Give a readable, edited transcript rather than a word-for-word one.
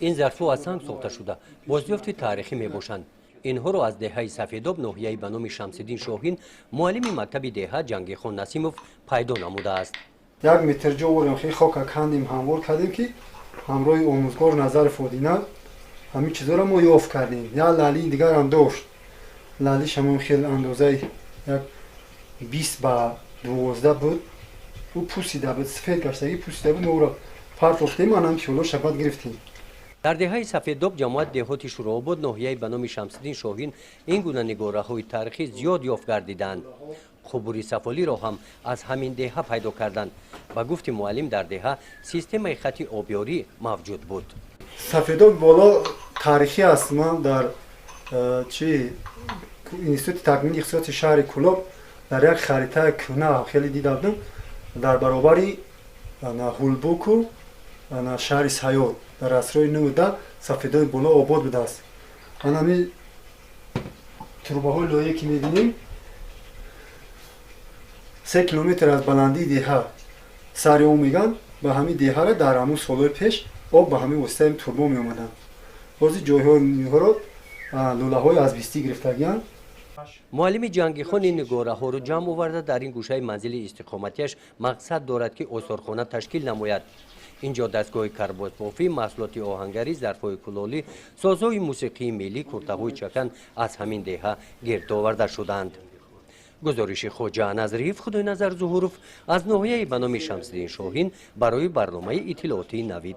این ظرف‌ها از سنگ ساخته شده بازیافت تاریخی میباشند. اینها را از دهه سفیداب ناحیه به نام شمس‌الدین شاهین معلم مکتب دهه جنگیخان نسیموف پیدا نموده است. 1 متر جا بریم خیلی خاک کندیم هموار کردیم که همراه آموزگار نظر فادینه همین چیزا را ما یافت کردیم. یا لالی دیگر هم داشت. لالیش هم خیلی اندازه 20 به 12 بود. او پوسیده بود، سفید گشتگی پوسیده بود. او را پرتافتیم آنم که شبت گرفتیم. در دهه سفیداب جماعت دهاتی شوراباد ناحیه به نام شمس‌الدین شاهین این گونه نگاره‌های تاریخی زیاد یافت گردیدند. خبوری سفالی را هم از همین دهه پیدا کردند. با گفت معلم در دهه سیستم خط آبیاری موجود بود. سفیداب بالا تاریخی است. من در اینستیتوت تکمیل اقتصاد شهر کلاب در یک خریطه کهنه خیلی دیده بودم در برابری هولبوک و شهر سیاد در عصرهای 19 سفیداب بالا آباد بوده است. من همین تروبه‌های لایه که می‌بینیم 3 کیلومتر از بلندی دهه سر او میگن به همین دهه را در همون سالهای پیش آب به همین واسطه توربو می اومدن. بعضی جای‌ها می‌ها لوله‌های از بیستی گرفتگی‌اند. معلم جنگیخان این نگاره‌ها را جمع آورده در این گوشه منزل استقامتیش مقصد دارد که آثارخانه تشکیل نماید. اینجا دستگاه کرباسبافی، محصولات آهنگری، ظرف‌های کلالی، سازهای موسیقی ملی، کرته‌های چکن از همین دهه گرد آورده شدند. گزارش خواجه نظریف خدای نظر ظهورов از ناحیه به نام شمس‌الدین شاهین برای برنامه اطلاعاتی نوید.